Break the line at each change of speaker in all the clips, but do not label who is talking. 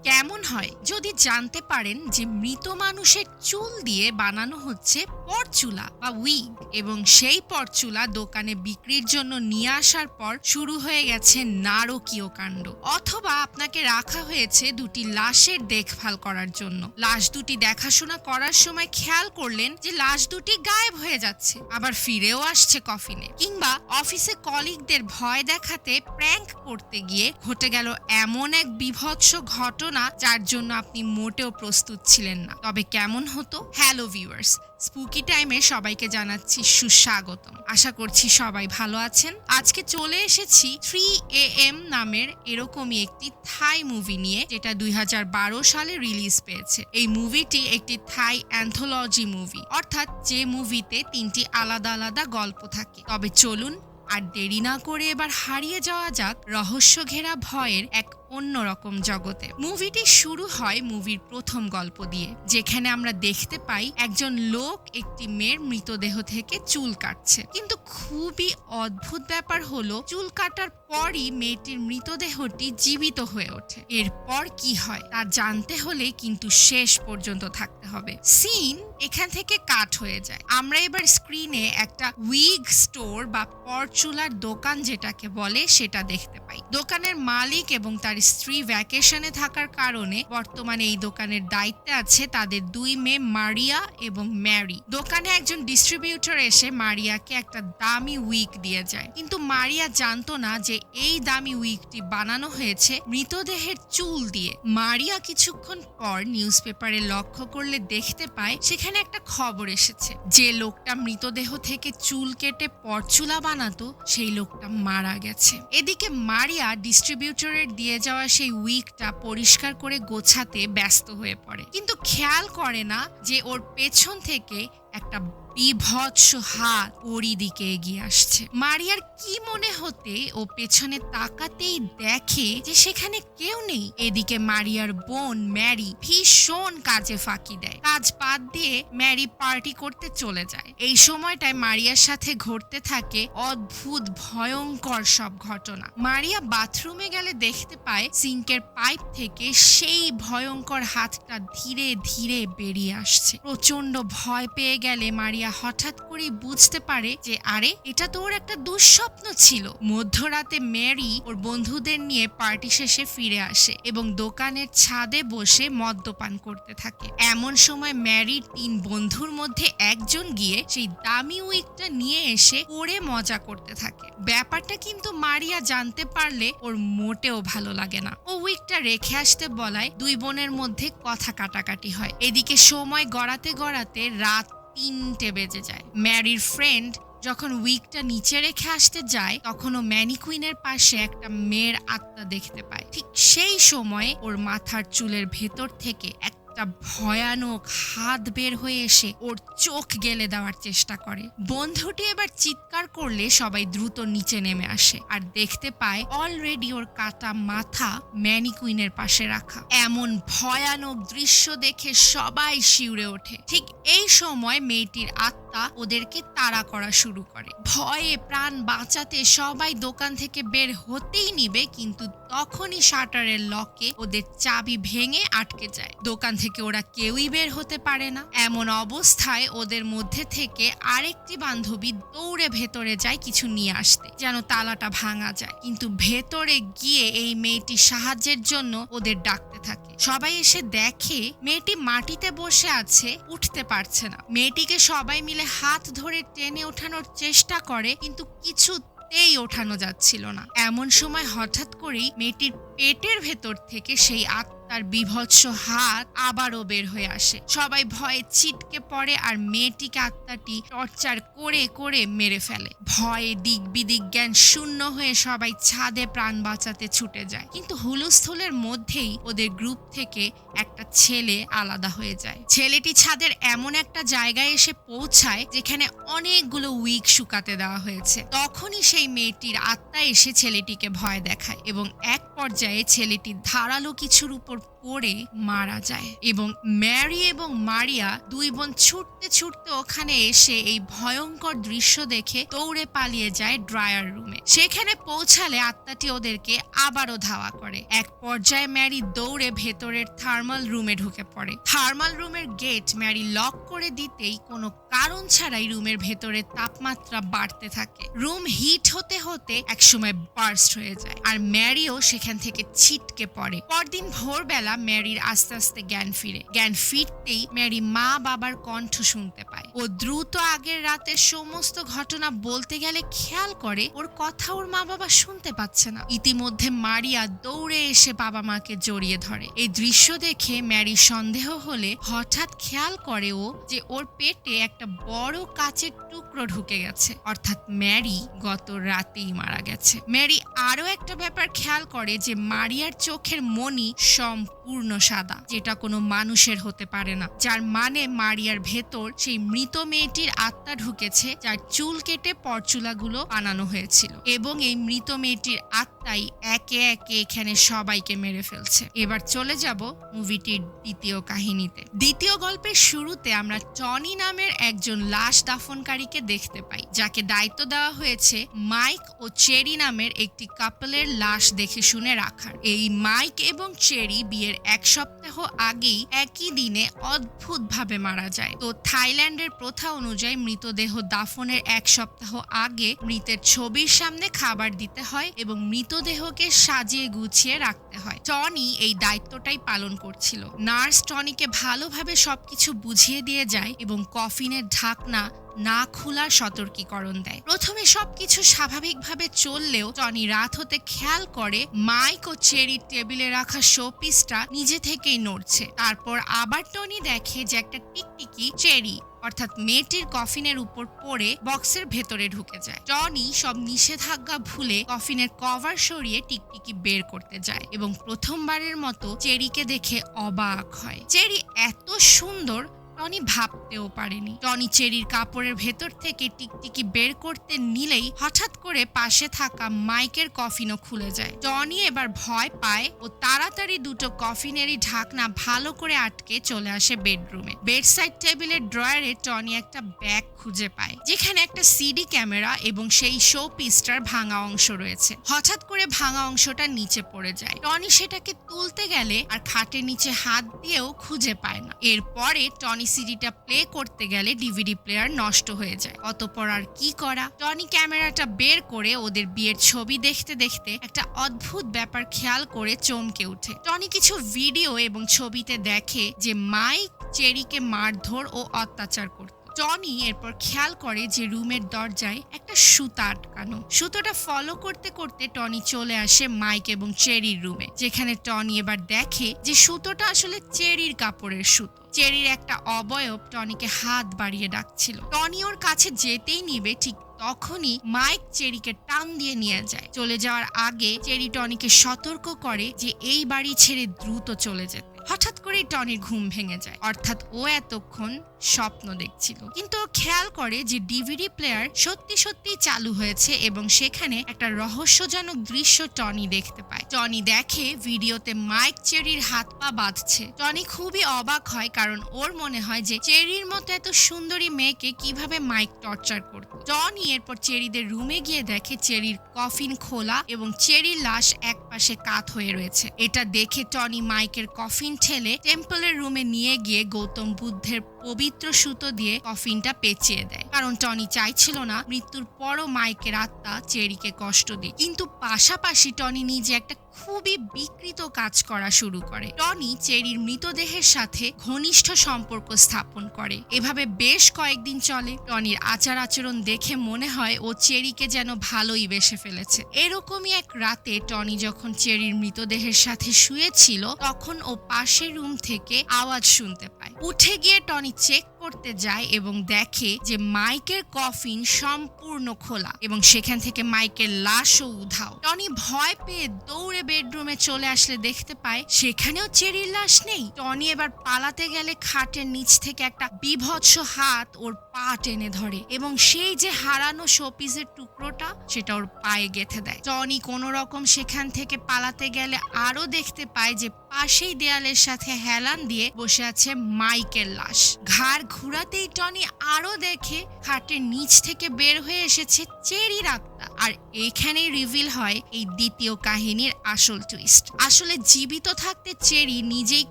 কেমন হয় যদি জানতে পারেন যে মৃত মানুষের চুল দিয়ে বানানো হচ্ছে পরচুলা বা উইগ, এবং সেই পরচুলা দোকানে বিক্রির জন্য নিয়ে আসার পর শুরু হয়ে গেছে নারকীয় কাণ্ড। অথবা আপনাকে রাখা হয়েছে দুটি লাশের দেখভাল করার জন্য। লাশ দুটি দেখাশোনা করার সময় খেয়াল করলেন যে লাশ দুটি গায়েব হয়ে যাচ্ছে, আবার ফিরেও আসছে কফিনে। কিংবা অফিসে কলিগদের ভয় দেখাতে প্র্যাঙ্ক করতে গিয়ে ঘটে গেল এমন এক বিভৎস ঘটনা যার জন্য আপনি মোটেও প্রস্তুত ছিলেন না। তবে কেমন হতো? হ্যালো ভিউয়ার্স, স্পুকি টাইমে সবাইকে জানাচ্ছি সুস্বাগতম। আশা করছি সবাই ভালো আছেন। আজকে চলে এসেছি 3AM নামের এরকমই একটি থাই মুভি নিয়ে, যেটা 2012 সালে রিলিজ পেয়েছে। এই মুভিটি একটি থাই অ্যান্থোলজি মুভি, অর্থাৎ যে মুভিতে 3টি আলাদা আলাদা গল্প থাকে। তবে চলুন আর দেরি না করে এবার হারিয়ে যাওয়া যাক রহস্য ঘেরা ভয়ের এক অন্যরকম জগতে। মুভিটি শুরু হয় মুভির প্রথম গল্প দিয়ে, যেখানে আমরা দেখতে পাই একজন লোক একটি মেয়ের মৃতদেহ থেকে চুল কাটছে। কিন্তু খুবই অদ্ভুত ব্যাপার হলো, চুল কাটার পরই মেয়েটির মৃতদেহটি জীবিত হয়ে ওঠে। এরপর কি হয় তা জানতে হলে কিন্তু শেষ পর্যন্ত থাকতে হবে। সিন এখান থেকে কাট হয়ে যায়। আমরা এবার স্ক্রিনে একটা উইগ স্টোর বা পরচুলার দোকান যেটাকে বলে সেটা দেখতে পাই। দোকানের মালিক এবং তার স্ত্রী ভ্যাকেশনে থাকার কারণে বর্তমানে এই দোকানের দায়িত্বে আছে তাদের 2 মেয়ে মারিয়া এবং ম্যারি। দোকানে একজন ডিস্ট্রিবিউটর এসে মারিয়াকে একটা দামি উইগ দিয়ে যায়, কিন্তু মারিয়া জানতো না যে এই দামি উইগটি বানানো হয়েছে মৃতদেহের চুল দিয়ে। মারিয়া কিছুক্ষণ পর নিউজ পেপারে লক্ষ্য করলে দেখতে পায় সেখানে একটা খবর এসেছে যে লোকটা মৃতদেহ থেকে চুল কেটে পরচুলা বানাতো সেই লোকটা মারা গেছে। এদিকে মারিয়া ডিস্ট্রিবিউটরের দিয়ে যাওয়া সেই উইগটা পরিষ্কার করে গোছাতে ব্যস্ত হয়ে পড়ে, কিন্তু খেয়াল করে না যে ওর পেছন থেকে একটা বিভৎস হাত ওরই দিকে এগিয়ে আসছে। মারিয়ার কি মনে হতে ও পেছনে তাকাতেই দেখে যে সেখানে কেউ নেই। এদিকে মারিয়ার বোন ম্যারি ভীষণ কাজে ফাঁকি দেয়। কাজ বাদ দিয়ে ম্যারি পার্টি করতে চলে যায়। এই সময়টায় মারিয়ার সাথে ঘটতে থাকে অদ্ভুত ভয়ঙ্কর সব ঘটনা। মারিয়া বাথরুমে গেলে দেখতে পায় সিঙ্কের পাইপ থেকে সেই ভয়ঙ্কর হাতটা ধীরে ধীরে বেরিয়ে আসছে। প্রচন্ড ভয় পেয়ে গেলে মারিয়া হঠাৎ করেই বুঝতে পারে যে আরে, এটা তো ওর একটা দুঃস্বপ্ন ছিল। মধ্যরাতে ম্যারি ওর বন্ধুদের নিয়ে পার্টি শেষে ফিরে আসে এবং দোকানের ছাদে বসে মদ্যপান করতে থাকে। এমন সময় ম্যারির 3 বন্ধুর মধ্যে একজন গিয়ে সেই দামি উইগটা নিয়ে এসে পরে মজা করতে থাকে। ব্যাপারটা কিন্তু মারিয়া জানতে পারলে ওর মোটেও ভালো লাগে না। ও উইগটা রেখে আসতে বলায় 2 বোনের মধ্যে কথা কাটাকাটি হয়। এদিকে সময় গড়াতে গড়াতে রাত 3টে বেজে যায়। ম্যারির ফ্রেন্ড যখন উইগটা নিচে রেখে আসতে যায় তখন ও ম্যানিকুইনের পাশে একটা মেয়ের আত্মা দেখতে পায়। ঠিক সেই সময় ওর মাথার চুলের ভেতর থেকে একটা ভয়ানক হাত বের হয়ে এসে ওর চোখ গেলে দেওয়ার চেষ্টা করে। বন্ধুটি এবার চিৎকার করলে সবাই দ্রুত নিচে নেমে আসে আর দেখতে পায় অলরেডি ওর কাটা মাথা ম্যানিকুইনের পাশে রাখা। এমন ভয়ানক দৃশ্য দেখে সবাই শিউরে ওঠে। ঠিক এই সময় মেয়েটির আত্মা ওদেরকে তাড়া করা শুরু করে। ভয়ে প্রাণ বাঁচাতে সবাই দোকান থেকে বের হতেই নিবে, কিন্তু তখনই শাটারের লকে ওদের চাবি ভেঙে আটকে যায়। দোকান থেকে ওরা কেউই বের হতে পারে না। এমন অবস্থায় ওদের মধ্যে থেকে আরেকটি বান্ধবী দৌড়ে ভেতরে যায় কিছু নিয়ে আসতে, যেন তালাটা ভাঙা যায়। কিন্তু ভেতরে গিয়ে এই মেয়েটি সাহায্যের জন্য ওদের ডাকতে থাকে। সবাই এসে দেখে মেয়েটি মাটিতে বসে আছে, উঠতে পারছে না। মেয়েটিকে সবাই মিলে হাত ধরে টেনে ওঠানোর চেষ্টা করে, কিন্তু কিছুতেই ওঠানো যাচ্ছিল না। এমন সময় হঠাৎ করেই মেয়েটির পেটের ভেতর থেকে সেই তার বিভৎস হাত আবারও বের হয়ে আসে। সবাই ভয়ে ছিটকে পড়ে আর মেয়েটিকে আত্মাটি টর্চার করে করে মেরে ফেলে। ভয়ে দিক বিদিক জ্ঞান শূন্য হয়ে সবাই ছাদে প্রাণ বাঁচাতে ছুটে যায়, কিন্তু হুলস্থুলের মধ্যেই ওদের গ্রুপ থেকে একটা ছেলে আলাদা হয়ে যায়। ছেলেটি ছাদের এমন একটা জায়গায় এসে পৌঁছায় যেখানে অনেকগুলো উইগ শুকাতে দেওয়া হয়েছে। তখনই সেই মেয়েটির আত্মা এসে ছেলেটিকে ভয় দেখায় এবং এক পর্যায়ে ছেলেটি ধারালো কিছুর উপর পড়ে মারা যায় এবং ম্যারি এবং মারিয়া দুই বোন ছুটতে ছুটতে ওখানে এসে এই ভয়ঙ্কর দৃশ্য দেখে দৌড়ে পালিয়ে যায় ড্রায়ার রুমে। সেখানে পৌঁছালে আত্মাটি ওদেরকে আবারও ধাওয়া করে। এক পর্যায়ে ম্যারি দৌড়ে ভেতরের থার্মাল রুমে ঢুকে পড়ে। থার্মাল রুমের গেট ম্যারি লক করে দিতেই কোনো কারণ ছাড়াই রুমের ভেতরে তাপমাত্রা বাড়তে থাকে। রুম হিট হতে হতে একসময় বার্স্ট হয়ে যায় আর ম্যারিও সেখান থেকে ছিটকে পড়ে। পরদিন ভোরবেলা ম্যারির আস্তে আস্তে জ্ঞান ফিরতেই ম্যারি মা বাবার কণ্ঠ শুনতে পায়। ও দ্রুত আগের রাতের সমস্ত ঘটনা বলতে গেলে খেয়াল করে ওর কথা ওর মা বাবা শুনতে পাচ্ছে না। ইতিমধ্যে মারিয়া দৌড়ে এসে বাবা মাকে জড়িয়ে ধরে। এই দৃশ্য দেখে ম্যারির সন্দেহ হলে হঠাৎ খেয়াল করে ও যে ওর পেটে একটা বড় কাচের টুকরো ঢুকে গেছে, অর্থাৎ ম্যারি গত রাতেই মারা গেছে। ম্যারি আরো একটা ব্যাপার খেয়াল করে যে মারিয়ার চোখের মণি সম্পূর্ণ সাদা, যেটা কোনো মানুষের হতে পারে না, যার মানে মারিয়ার ভেতর সেই মৃত মেয়েটির আত্মা ঢুকেছে যার চুল কেটে পরচুলাগুলো বানানো হয়েছিল এবং এই মৃত মেয়েটির আত্মাই একে একে এখানে সবাইকে মেরে ফেলছে। এবার চলে যাব মুভিটির দ্বিতীয় কাহিনীতে। দ্বিতীয় গল্পের শুরুতে আমরা টনি নামের একজন লাশ দাফনকারীকে দেখতে পাই, যাকে দায়িত্ব দেওয়া হয়েছে মাইক ও চেরি নামের একটি কাপলের লাশ দেখে শুনে রাখার। এই মাইক এবং চেরি বিয়ের এক সপ্তাহ আগেই একই দিনে অদ্ভুতভাবে মারা যায়। তো থাইল্যান্ডের প্রথা অনুযায়ী মৃতদেহ দাফনের এক সপ্তাহ আগে মৃতের ছবির সামনে খাবার দিতে হয় এবং মৃতদেহকে সাজিয়ে গুছিয়ে রাখতে হয়। টনি এই দায়িত্বটাই পালন করছিল। নার্স টনিকে ভালোভাবে সবকিছু বুঝিয়ে দিয়ে যায় এবং কফিনের ঢাকনা না খোলার সতর্কীকরণ দেয়। প্রথমে সবকিছু স্বাভাবিকভাবে চললেও টনি রাত হতে খেয়াল করে মাইক ও চেরির টেবিলে রাখা শোপিসটা নিজে থেকেই নড়ছে। তারপর আবার টনি দেখে যে একটা টিকটিকি চেরি অর্থাৎ মেয়েটির কফিনের উপর পড়ে বক্সের ভেতরে ঢুকে যায়। টনি সব নিষেধাজ্ঞা ভুলে কফিনের কভার সরিয়ে টিকটিকি বের করতে যায় এবং প্রথমবারের মতো চেরিকে দেখে অবাক হয়। চেরি এত সুন্দর টনি ভাবতেও পারেনি। টনি চেরির কাপড়ের ভেতর থেকে টিকটিকি বের করতে নিলেই হঠাৎ করে পাশে থাকা মাইকের কফিনও খুলে যায়। টনি এবার ভয় পায় ও তাড়াতাড়ি দুটো কফিনেরই ঢাকনা ভালো করে আটকে চলে আসে বেডরুমে। বেডসাইড টেবিলের ড্রয়ারে টনি একটা ব্যাগ খুঁজে পায়, যেখানে একটা সিডি ক্যামেরা এবং সেই শো পিসটার ভাঙা অংশ রয়েছে। হঠাৎ করে ভাঙা অংশটা নিচে পড়ে যায়। টনি সেটাকে তুলতে গেলে আর খাটের নিচে হাত দিয়েও খুঁজে পায় না। এরপরে টনি সিডিটা প্লে করতে গেলে ডিভিডি প্লেয়ার নষ্ট হয়ে যায়। অতঃপর আর কি করা, টনি ক্যামেরাটা বের করে ওদের বিয়ের ছবি দেখতে দেখতে একটা অদ্ভুত ব্যাপার খেয়াল করে চমকে ওঠে। টনি কিছু ভিডিও এবং ছবিতে দেখে যে মাইক চেরিকে মারধর ও অত্যাচার করত। টনি এরপর খেয়াল করে যে রুমের দরজায় একটা সুতা আটকানো। সুতোটা ফলো করতে করতে টনি চলে আসে মাইক এবং চেরির রুমে, যেখানে টনি এবার দেখে যে সুতোটা আসলে চেরির কাপড়ের সুতো। চেরির একটা অবয়ব টনিকে হাত বাড়িয়ে ডাকছিল। টনি ওর কাছে যেতেই নিবে, ঠিক তখনই মাইক চেরিকে টান দিয়ে নিয়ে যায়। চলে যাওয়ার আগে চেরি টনিকে সতর্ক করে যে এই বাড়ি ছেড়ে দ্রুত চলে যেতে। হঠাৎ করে টনির ঘুম ভেঙে যায়, অর্থাৎ ও এতক্ষণ স্বপ্ন দেখছিল। কিন্তু ও খেয়াল করে যে ডিভিডি প্লেয়ার সত্যি সত্যি চালু হয়েছে এবং সেখানে একটা রহস্যজনক দৃশ্য টনি দেখতে পায়। টনি দেখে ভিডিওতে মাইক চেরির হাত পা বাঁধছে। টনি খুবই অবাক হয়, কারণ ওর মনে হয় যে চেরির মতো এত সুন্দরী মেয়েকে কিভাবে মাইক টর্চার করত। টনি এরপর চেরিদের রুমে গিয়ে দেখে চেরির কফিন খোলা এবং চেরির লাশ এক পাশে কাত হয়ে রয়েছে। এটা দেখে টনি মাইকের কফিন ঠেলে টেম্পলের রুমে নিয়ে গিয়ে গৌতম বুদ্ধের পবিত্র সুতো দিয়ে কফিনটা পেঁচিয়ে দেয়, কারণ টনি চাইছিল না মৃত্যুর পরও মাইকের আত্মা চেরিকে কষ্ট দিক। কিন্তু পাশাপাশি টনি নিজে একটা খুবই বিকৃত কাজ করা শুরু করে। টনি চেরির মৃতদেহের সাথে ঘনিষ্ঠ সম্পর্ক স্থাপন করে। এভাবে বেশ কয়েকদিন চলে। টনির আচার আচরণ দেখে মনে হয় ও চেরিকে যেন ভালোই বেসে ফেলেছে। এরকমই এক রাতে টনি যখন চেরির মৃতদেহের সাথে শুয়েছিল, তখন ও পাশের রুম থেকে আওয়াজ শুনতে পায়। উঠে গিয়ে টনি চেক করতে যায় এবং দেখে যে মাইকের কফিন সম্পূর্ণ খোলা এবং সেখান থেকে মাইকের লাশও উধাও। টনি ভয় পেয়ে দৌড়ে বেডরুমে চলে আসলে দেখতে পায় সেখানেও চেরির লাশ নেই। টনি এবার পালাতে গেলে খাটের নিচ থেকে একটা বিভৎস হাত ওর পা টেনে ধরে এবং সেই যে হারানো শোপিসের টুকরোটা সেটা ওর পায়ে গেঁথে দেয়। টনি কোনো রকম সেখান থেকে পালাতে গেলে আরো দেখতে পায় যে পাশেই দেয়ালের সাথে হেলান দিয়ে বসে আছে মাইকের লাশ। ঘাড় ঘুরাতেই টনি আরো দেখে খাটের নিচ থেকে বের হয়ে এসেছে চেরির আত্মা। আর এইখানেই রিভিল হয় এই দ্বিতীয় কাহিনীর আসল টুইস্ট। আসলে জীবিত থাকতে চেরি নিজেই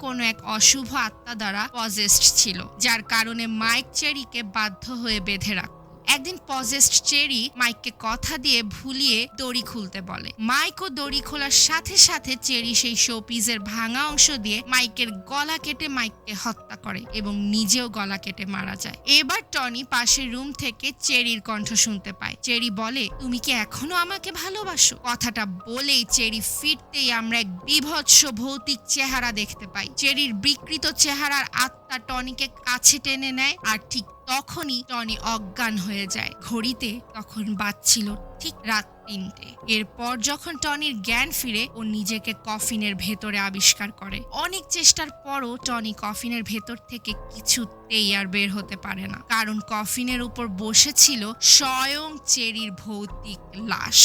কোনো এক অশুভ আত্মা দ্বারা পজেসড ছিল, যার কারণে মাইক চেরিকে বাধ্য হয়ে বেঁধে রাখত। একদিন পজেসড চেরি মাইককে কথা দিয়ে ভুলিয়ে দড়ি খুলতে বলে। মাইকও দড়ি খোলার সাথে সাথে চেরি সেই শোপিসের ভাঙা অংশ দিয়ে মাইকের গলা কেটে মাইককে হত্যা করে এবং নিজেও গলা কেটে মারা যায়। এবার টনি পাশের রুম থেকে চেরির কণ্ঠ শুনতে পায়। চেরি বলে, তুমি কি এখনো আমাকে ভালোবাসো? কথাটা বলেই চেরি ফিরতেই আমরা এক বিভৎস ভৌতিক চেহারা দেখতে পাই। চেরির বিকৃত চেহারার আত্মা টনিকে কাছে টেনে নেয়, আর ঠিক তখনই টনি অজ্ঞান হয়ে যায়। ঘড়িতে তখন বাজছিল ঠিক রাত 3টে। এরপর যখন টনির জ্ঞান ফিরে, ও নিজেকে কফিনের ভেতরে আবিষ্কার করে। অনেক চেষ্টার পরও টনি কফিনের ভেতর থেকে কিছুতেই আর বের হতে পারে না, কারণ কফিনের উপর বসেছিল স্বয়ং চেরির ভৌতিক লাশ।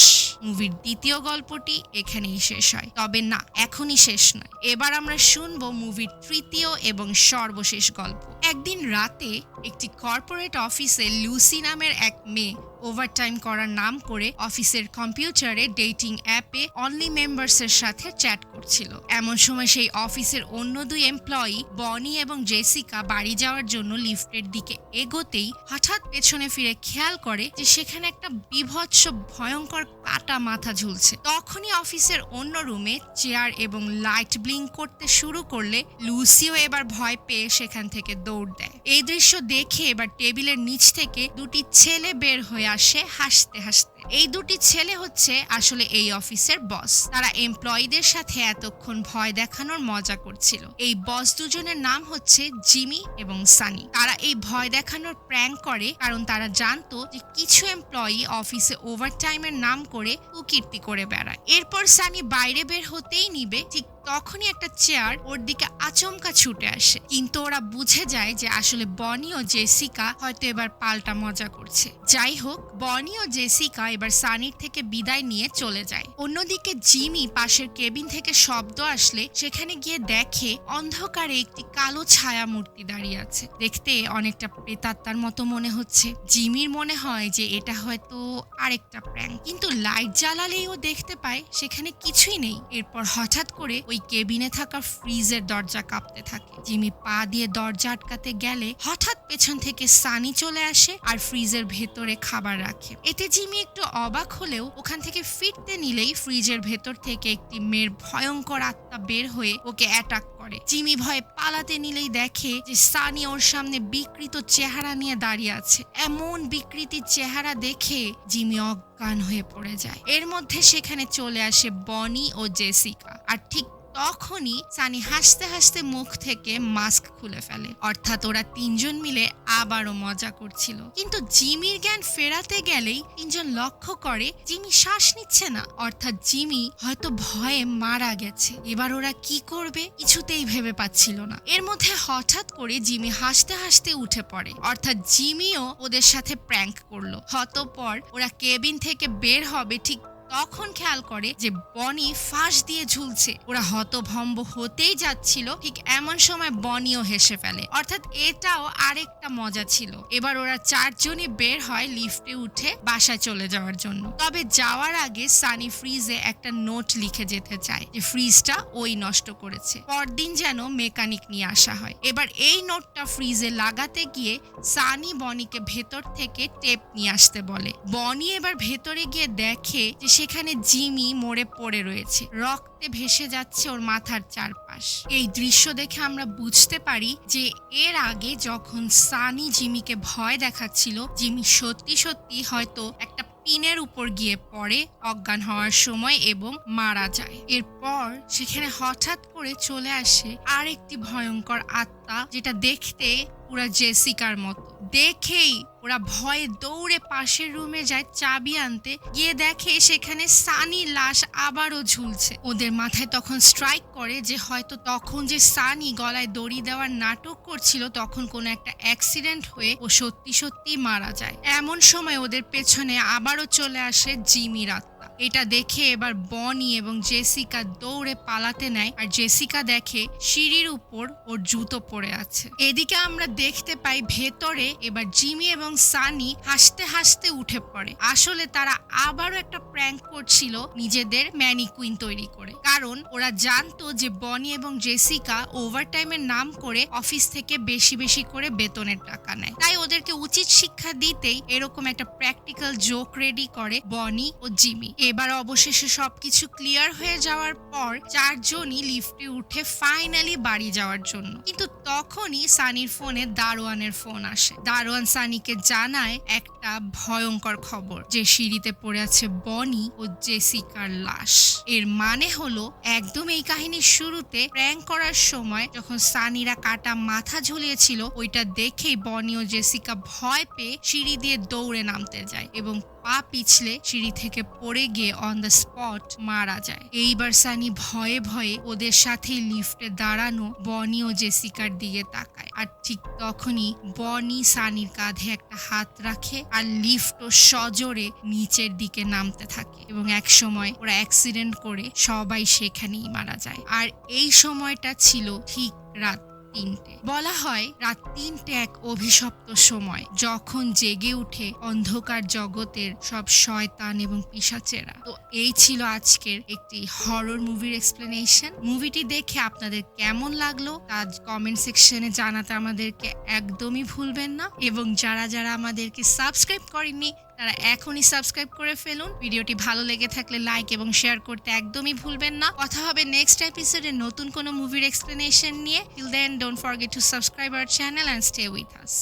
মুভির দ্বিতীয় গল্পটি এখানেই শেষ হয়, তবে না, এখনই শেষ নয়। এবার আমরা শুনবো মুভির তৃতীয় এবং সর্বশেষ গল্প। একদিন রাতে একটি কর্পোরেট অফিসে লুসি নামের এক মেয়ে ওভারটাইম করার নাম করে অফিসের কম্পিউটারে ডেটিং অ্যাপে অনলি মেম্বার্সের সাথে চ্যাট করছিল। এমন সময় সেই অফিসের অন্য 2 এমপ্লয়ি বনি এবং জেসিকা বাড়ি যাওয়ার জন্য লিফটের দিকে এগোতেই হঠাৎ পেছনে ফিরে খেয়াল করে যে সেখানে একটা বিভৎস ভয়ঙ্কর কাটা মাথা ঝুলছে। তখনই অফিসের অন্য রুমে চেয়ার এবং লাইট ব্লিঙ্ক করতে শুরু করলে লুসিও এবার ভয় পেয়ে সেখান থেকে দৌড় দেয়। এই দৃশ্য দেখে এবার টেবিলের নিচ থেকে 2টি ছেলে বের হয়ে আসে হাসতে হাসতে। এই 2টি ছেলে হচ্ছে আসলে এই অফিসের বস। তারা এমপ্লয়ীদের সাথে এতক্ষণ ভয় দেখানোর মজা করছিল। এই বস দুজনের নাম হচ্ছে জিমি এবং সানি। তারা এই ভয় দেখানোর প্র্যাঙ্ক করে কারণ তারা জানতো যে কিছু এমপ্লয়ি অফিসে ওভারটাইমের নাম করে কুকীর্তি করে বেড়ায়। এরপর সানি বাইরে বের হতেই নিবে, ঠিক তখনই একটা চেয়ার ওর দিকে আচমকা ছুটে আসে। কিন্তু ওরা বুঝে যায় যে আসলে বনি ও জেসিকা হয়তো এবার পাল্টা মজা করছে। যাই হোক, বনি ও জেসিকা এবার সানির থেকে বিদায় নিয়ে চলে যায়। অন্যদিকে জিমি পাশের কেবিন থেকে শব্দ আসলে সেখানে গিয়ে দেখে অন্ধকারে একটি কালো ছায়া মূর্তি দাঁড়িয়ে আছে। দেখতে অনেকটা প্রেতাত্মার মতো মনে হচ্ছে। জিমির মনে হয় যে এটা হয়তো আরেকটা প্র্যাঙ্ক, কিন্তু লাইট জ্বালালেই ও দেখতে পায় সেখানে কিছুই নেই। এরপর হঠাৎ করে ওই কেবিনে থাকা ফ্রিজের দরজা কাঁপতে থাকে। জিমি পা দিয়ে দরজা আটকাতে গেলে হঠাৎ পেছন থেকে সানি চলে আসে আর ফ্রিজের ভেতরে খাবার রাখে। এতে জিমি একটু অবাক হলেও ওখান থেকে ফিরতে নিলেই ফ্রিজের ভেতর থেকে একটি মেয়ের ভয়ঙ্কর আত্মা বের হয়ে ওকে অ্যাটাক করে। জিমি ভয়ে পালাতে নিলেই দেখে যে সানি ওর সামনে বিকৃত চেহারা নিয়ে দাঁড়িয়ে আছে। এমন বিকৃতি চেহারা দেখে জিমি অজ্ঞান হয়ে পড়ে যায়। এর মধ্যে সেখানে চলে আসে বনি ও জেসিকা, আর ঠিক তখনই সানি হাসতে হাসতে মুখ থেকে মাস্ক খুলে ফেলে। অর্থাৎ ওরা 3জন মিলে আবারও মজা করছিল। কিন্তু জিমির জ্ঞান ফেরাতে গেলেই 3জন লক্ষ্য করে জিমি শ্বাস নিচ্ছে না, অর্থাৎ জিমি হয়তো ভয়ে মারা গেছে। এবার ওরা কি করবে কিছুতেই ভেবে পাচ্ছিল না। এর মধ্যে হঠাৎ করে জিমি হাসতে হাসতে উঠে পড়ে, অর্থাৎ জিমিও ওদের সাথে প্র্যাঙ্ক করলো। অতঃপর ওরা কেবিন থেকে বের হবে, ঠিক তখন খেয়াল করে যে বনি ফাঁস দিয়ে ঝুলছে। ওরা হতভম্ব হতেই যাচ্ছিল, ঠিক এমন সময় বনিও হেসে ফেলে, অর্থাৎ এটাও আরেকটা মজা ছিল। এবার ওরা 4জনই বের হয় লিফটে উঠে বাসায় চলে যাওয়ার জন্য। তবে যাওয়ার আগে সানি ফ্রিজে একটা নোট লিখে যেতে চায় যে ফ্রিজটা ওই নষ্ট করেছে, পরদিন যেন মেকানিক নিয়ে আসা হয়। এবার এই নোটটা ফ্রিজে লাগাতে গিয়ে সানি বনিকে ভেতর থেকে টেপ নিয়ে আসতে বলে। বনি এবার ভেতরে গিয়ে দেখে যে সেখানে জিমি মরে পড়ে রয়েছে, রক্তে ভেসে যাচ্ছে ওর মাথার চারপাশ। এই দৃশ্য দেখে আমরা বুঝতে পারি যে এর আগে যখন সানি জিমিকে ভয় দেখাচ্ছিল, জিমি সত্যি সত্যি হয়তো একটা পিনের উপর গিয়ে পড়ে অজ্ঞান হওয়ার সময় এবং মারা যায়। এরপর সেখানে হঠাৎ করে চলে আসে আরেকটি ভয়ঙ্কর আত্মা, যেটা দেখতে পুরা জেসিকার মতো। দেখেই ওরা ভয়ে দৌড়ে পাশের রুমে যায় চাবি আনতে, গিয়ে দেখে সেখানে সানির লাশ আবারও ঝুলছে। ওদের মাথায় তখন স্ট্রাইক করে যে হয়তো তখন যে সানি গলায় দড়ি দেওয়ার নাটক করছিল তখন কোনো একটা অ্যাক্সিডেন্ট হয়ে ও সত্যি সত্যি মারা যায়। এমন সময় ওদের পেছনে আবারও চলে আসে জিমির আত্মা। এটা দেখে এবার বনি এবং জেসিকা দৌড়ে পালাতে নেয় আর জেসিকা দেখে সিঁড়ির উপর ওর জুতো পড়ে আছে। এদিকে আমরা দেখতে পাই ভেতরে এবার জিমি এবং সানি হাসতে হাসতে উঠে পড়ে। আসলে তারা আবারও একটা প্র্যাঙ্ক করছিল নিজেদের ম্যানিকুইন তৈরি করে, কারণ ওরা জানতো যে বনি এবং জেসিকা ওভারটাইমের নাম করে অফিস থেকে বেশি বেশি করে বেতনের টাকা নেয়। তাই ওদেরকে উচিত শিক্ষা দিতেই এরকম একটা প্র্যাকটিক্যাল জোক রেডি করে বনি ও জিমি। এবার অবশেষে সবকিছু ক্লিয়ার হয়ে যাওয়ার পর চারজনই লিফটে উঠে ফাইনালি বাড়ি যাওয়ার জন্য। কিন্তু তখনই সানির ফোনে দারোয়ানের ফোন আসে। দারোয়ান সানিকে জানায় একটা ভয়ঙ্কর খবর, যে সিঁড়িতে পড়ে আছে বনি ও জেসিকার লাশ। এর মানে হলো একদম এই কাহিনীর শুরুতে প্র্যাঙ্ক করার সময় যখন সানিরা কাটা মাথা ঝুলিয়েছিল, ওইটা দেখেই বনি ও জেসিকা ভয় পেয়ে সিঁড়ি দিয়ে দৌড়ে নামতে যায় এবং পা পিছলে সিঁড়ি থেকে পড়ে গিয়ে অন দ্য স্পট মারা যায়। এইবার সানি ভয়ে ভয়ে ওদের সাথে লিফটে দাঁড়ানো বনি ও জেসিকার দিকে তাকায়, আর ঠিক তখনই বনি সানির কাঁধে একটা হাত রাখে আর লিফটও সজোরে নিচের দিকে নামতে থাকে এবং এক সময় ওরা অ্যাক্সিডেন্ট করে সবাই সেখানেই মারা যায়। আর এই সময়টা ছিল ঠিক রাত 3টে। বলা হয় রাত 3টে এক অভিশপ্ত সময়, যখন জেগে উঠে অন্ধকার জগতের সব শয়তান এবং পিশাচেরা। তো এই ছিল আজকের একটি হরর মুভির এক্সপ্লেনেশন। মুভিটি দেখে আপনাদের কেমন লাগলো তা কমেন্ট সেকশনে জানাতে আমাদেরকে একদমই ভুলবেন না, এবং যারা যারা আমাদেরকে সাবস্ক্রাইব করেননি তারা এখনই সাবস্ক্রাইব করে ফেলুন। ভিডিওটি ভালো লেগে থাকলে লাইক এবং শেয়ার করতে একদমই ভুলবেন না। কথা হবে নেক্সট এপিসোডে নতুন কোনো মুভির এক্সপ্লেনেশন নিয়ে। Till then, don't forget to subscribe our channel and stay with us.